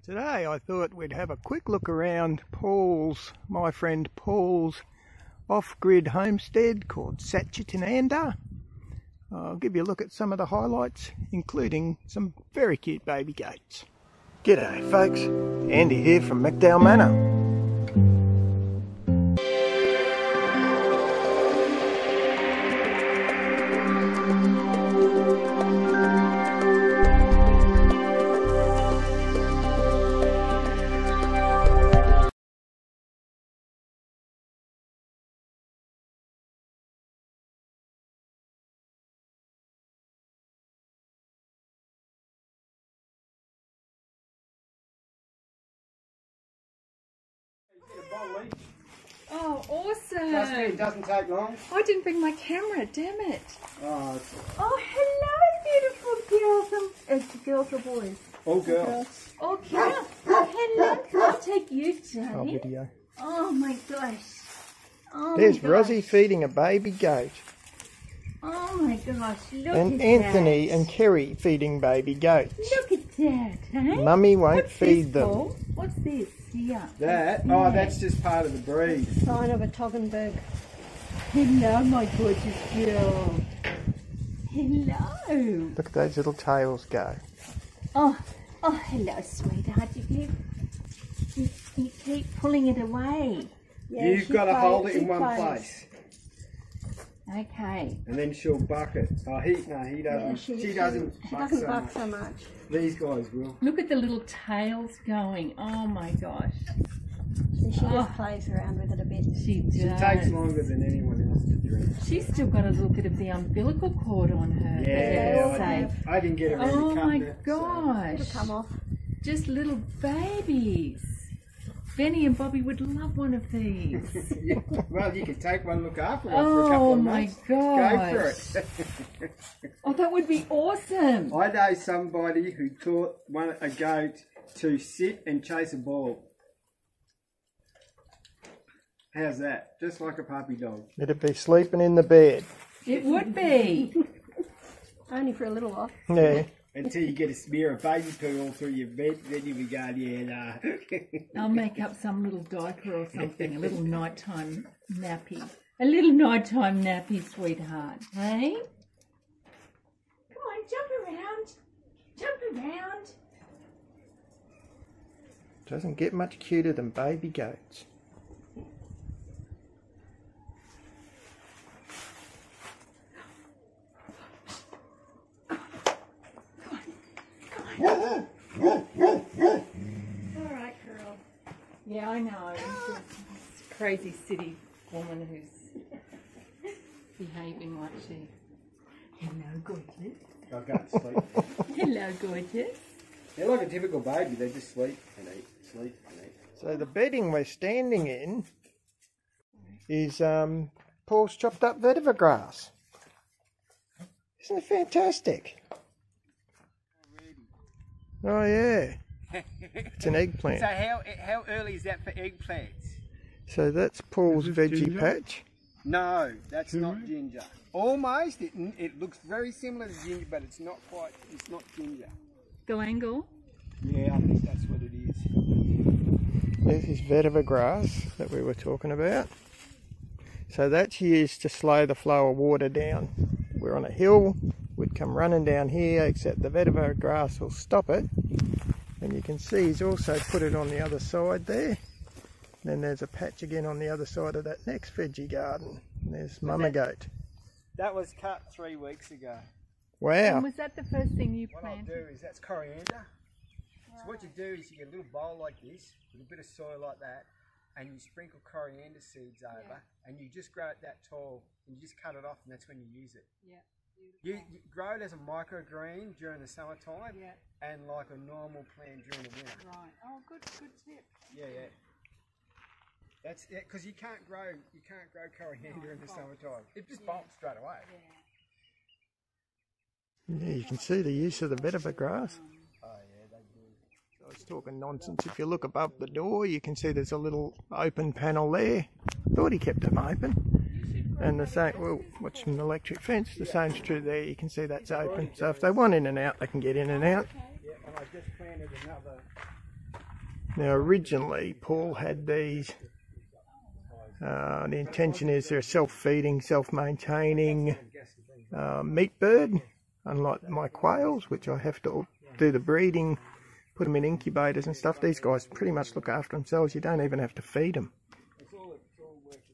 Today I thought we'd have a quick look around my friend Paul's off-grid homestead called Sat-chit-ananda. I'll give you a look at some of the highlights, including some very cute baby goats. G'day folks, Andy here from McDowell Manor. Oh, awesome! Trust me, it doesn't take long. I didn't bring my camera, damn it. Oh, Hello, beautiful girls. Girls or boys? all girls. Oh, girls. Oh, hello. Can I take you, Jane? Oh, video. Oh, my gosh. Oh, There's my gosh. Rosie feeding a baby goat. Oh, my gosh. Look And at Anthony that. and Kerry feeding baby goats. Look at that, hey? Mummy won't What's feed this, them. Paul? What's this? Here. That? Yeah. Oh, that's just part of the breed. Sign of a Toggenburg. Hello, my gorgeous girl. Hello. Look at those little tails go. Oh, hello, sweetheart. You keep pulling it away. Yeah, You've got to hold it in one place. Okay. And then she'll buck it. Oh, he doesn't. Yeah, she doesn't buck so much. so much. These guys will. Look at the little tails going. Oh my gosh. So she just plays around with it a bit. She does. She takes longer than anyone else to drink. She's still got a little bit of the umbilical cord on her. Yeah, I didn't get it ready Oh to cut my it, gosh. It'll come off. Just little babies. Benny and Bobby would love one of these. Yeah, well, you can take one look after one for a couple Oh of my months. gosh. Go for it. Oh, that would be awesome. I know somebody who taught a goat to sit and chase a ball. How's that? Just like a puppy dog. It'd be sleeping in the bed. It would be. Only for a little while. Yeah. Until you get a smear of baby poo all through your bed, then you'll be going, yeah, nah. I'll make up some little diaper or something, a little nighttime nappy. A little nighttime nappy, sweetheart, hey? Come on, jump around. Jump around. Doesn't get much cuter than baby goats. Alright, girl. Yeah, I know. This crazy city woman who's behaving like she... Hello, gorgeous. I'll go to sleep. Hello, gorgeous. They're like a typical baby, they just sleep and eat, sleep and eat. So the bedding we're standing in is Paul's chopped up vetiver grass. Isn't it fantastic? Oh yeah, it's an eggplant. So how early is that for eggplants? So that's Paul's veggie patch. No, that's not ginger. Almost, it looks very similar to ginger, but it's not quite, it's not ginger. Go angle. Yeah, I think that's what it is. There's his vetiver grass that we were talking about. So that's used to slow the flow of water down. We're on a hill, we'd come running down here, except the vetiver grass will stop it. And you can see he's also put it on the other side there. Then there's a patch again on the other side of that next veggie garden. And there's Mama Goat. That was cut 3 weeks ago. Wow. And was that the first thing you What I'll planted? do is, that's coriander. So what you do is you get a little bowl like this, with a bit of soil like that, and you sprinkle coriander seeds over, and you just grow it that tall, and you just cut it off, and that's when you use it. Yeah. You grow it as a microgreen during the summertime, and like a normal plant during the winter. Right. Oh, good tip. Yeah. That's it, because you can't grow coriander in the summertime. It just bolts straight away. Yeah, you can see the use of the vetiver grass. Oh yeah, they do. I was talking nonsense. If you look above the door, you can see there's a little open panel there. Thought he kept them open. And the same, well, watch an electric fence. The same's true there. You can see that's open. So if they want in and out, they can get in and out. Yeah, and I just planted another Now originally Paul had these, the intention is they're a self-feeding, self-maintaining meat bird, unlike my quails, which I have to do the breeding, put them in incubators and stuff. These guys pretty much look after themselves. You don't even have to feed them.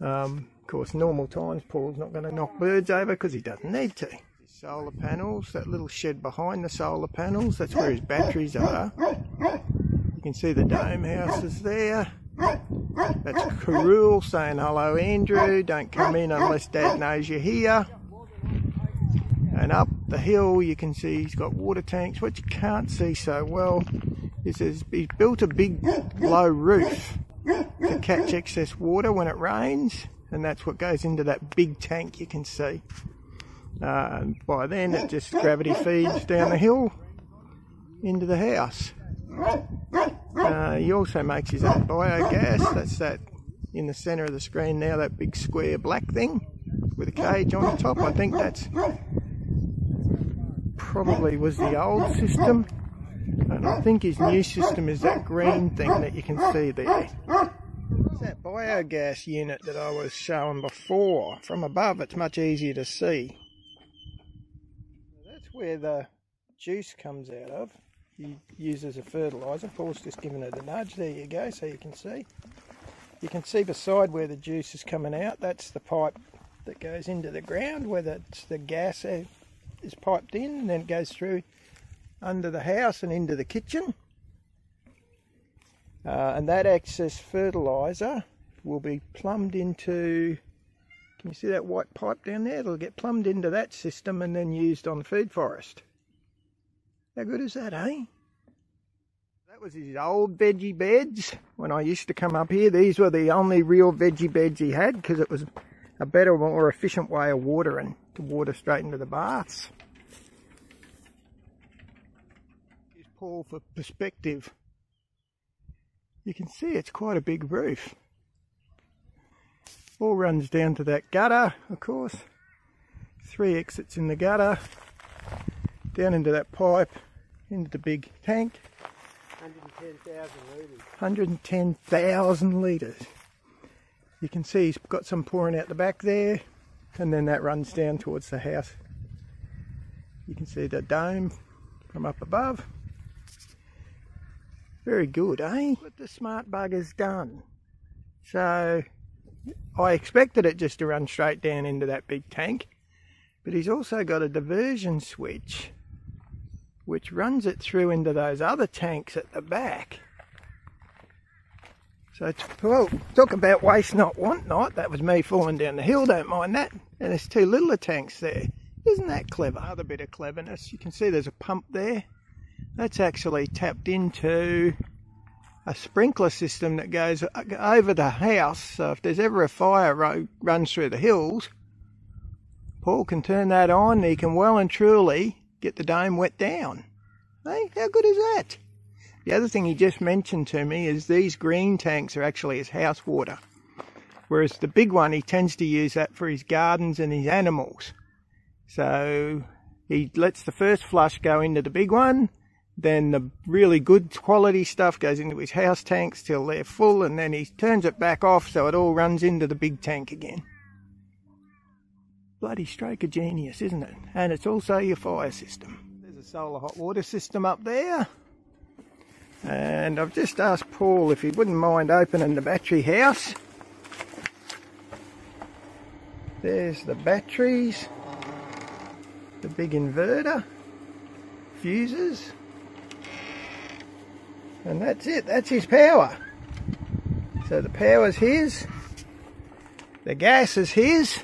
Of course, normal times Paul's not going to knock birds over because he doesn't need to. Solar panels, that little shed behind the solar panels, that's where his batteries are. You can see the dome houses there. That's Karul saying hello Andrew, don't come in unless Dad knows you're here. And up the hill you can see he's got water tanks. What you can't see so well is he's built a big low roof to catch excess water when it rains, and that's what goes into that big tank you can see. By then it just gravity feeds down the hill into the house. He also makes his own biogas. That's that in the centre of the screen now, that big square black thing with a cage on the top. I think that's probably was the old system, and I think his new system is that green thing that you can see there. It's that biogas unit that I was showing before. From above it's much easier to see. That's where the juice comes out of. He uses a fertiliser. Paul's just giving it a nudge. There you go, so you can see. You can see beside where the juice is coming out. That's the pipe that goes into the ground, where the gas is piped in, and then it goes through under the house and into the kitchen. And that excess fertiliser will be plumbed into, can you see that white pipe down there? It'll get plumbed into that system and then used on the food forest. How good is that, eh? That was his old veggie beds. When I used to come up here, these were the only real veggie beds he had, because it was a better, more efficient way of watering, to water straight into the baths. Here's Paul for perspective. You can see it's quite a big roof. All runs down to that gutter, of course. 3 exits in the gutter, down into that pipe, into the big tank. 110,000 litres. 110,000 litres. You can see he's got some pouring out the back there, and then that runs down towards the house. You can see the dome from up above. Very good, eh? What the smart bugger's done. So I expected it just to run straight down into that big tank, but he's also got a diversion switch which runs it through into those other tanks at the back. So, well, talk about waste not, want not. That was me falling down the hill, don't mind that. And there's 2 littler tanks there. Isn't that clever? Another bit of cleverness. You can see there's a pump there. That's actually tapped into a sprinkler system that goes over the house. So if there's ever a fire runs through the hills, Paul can turn that on. He can well and truly get the dome wet down. Hey, how good is that? The other thing he just mentioned to me is these green tanks are actually his house water, whereas the big one, he tends to use that for his gardens and his animals. So he lets the first flush go into the big one, then the really good quality stuff goes into his house tanks till they're full, and then he turns it back off so it all runs into the big tank again. Bloody stroke of genius, isn't it? And it's also your fire system. There's a solar hot water system up there. And I've just asked Paul if he wouldn't mind opening the battery house. There's the batteries, the big inverter, fuses, and that's it. That's his power. So the power's his, the gas is his,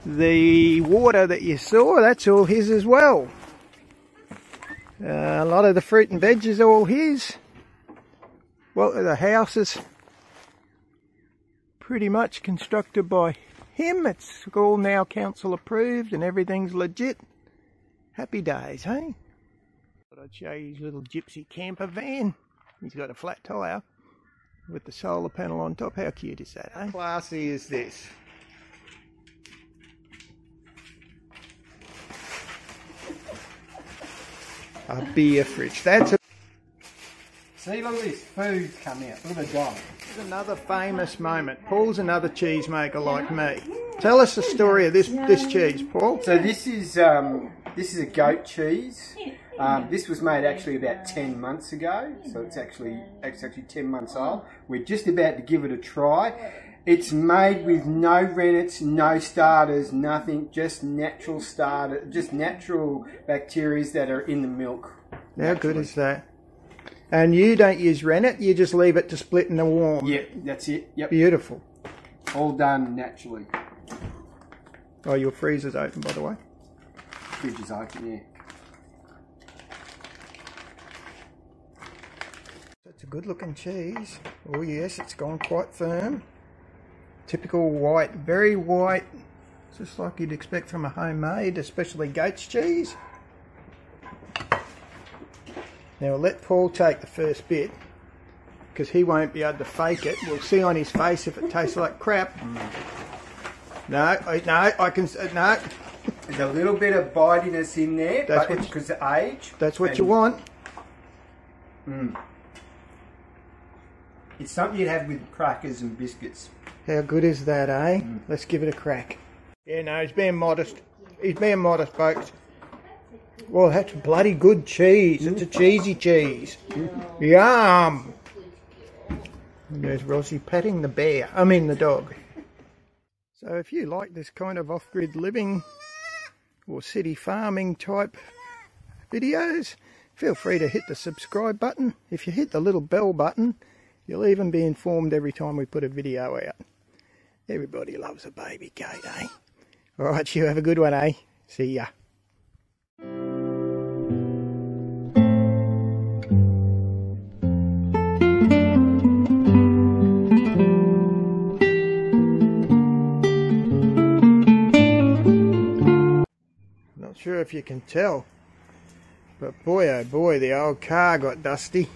the water that you saw, that's all his as well. A lot of the fruit and veg is all his. Well, the house is pretty much constructed by him. It's all now council approved and everything's legit. Happy days, hey? Thought I'd show you his little gypsy camper van. He's got a flat tyre with the solar panel on top. How cute is that, eh? How classy is this? A beer fridge. That's a... See, look at this, food's come out. Look at the dog. This is another famous moment. Paul's another cheesemaker like me. Tell us the story of this cheese, Paul. So this is a goat cheese. This was made actually about 10 months ago, so it's actually 10 months old. We're just about to give it a try. It's made with no rennets, no starters, nothing, just natural bacteria that are in the milk. How good is that? And you don't use rennet, you just leave it to split in the warm. Yep, that's it. Yep. Beautiful. All done naturally. Oh, your freezer's open, by the way. Fridge is open, yeah. It's a good looking cheese. Oh yes, it's gone quite firm. Typical white, very white, just like you'd expect from a homemade, especially goat's cheese. Now we'll let Paul take the first bit, because he won't be able to fake it. We'll see on his face if it tastes like crap. No, I can, no. There's a little bit of bitiness in there, That's but it's because of age. That's what you want. It's something you'd have with crackers and biscuits. How good is that, eh? Let's give it a crack. Yeah, no, he's being modest. He's being modest, folks. Well, that's bloody good cheese. It's a cheesy cheese. Yum! And there's Rosie patting the bear. I mean the dog. So if you like this kind of off-grid living or city farming type videos, feel free to hit the subscribe button. If you hit the little bell button, you'll even be informed every time we put a video out. Everybody loves a baby goat, eh? Alright, you have a good one, eh? See ya. Not sure if you can tell, but boy oh boy, the old car got dusty.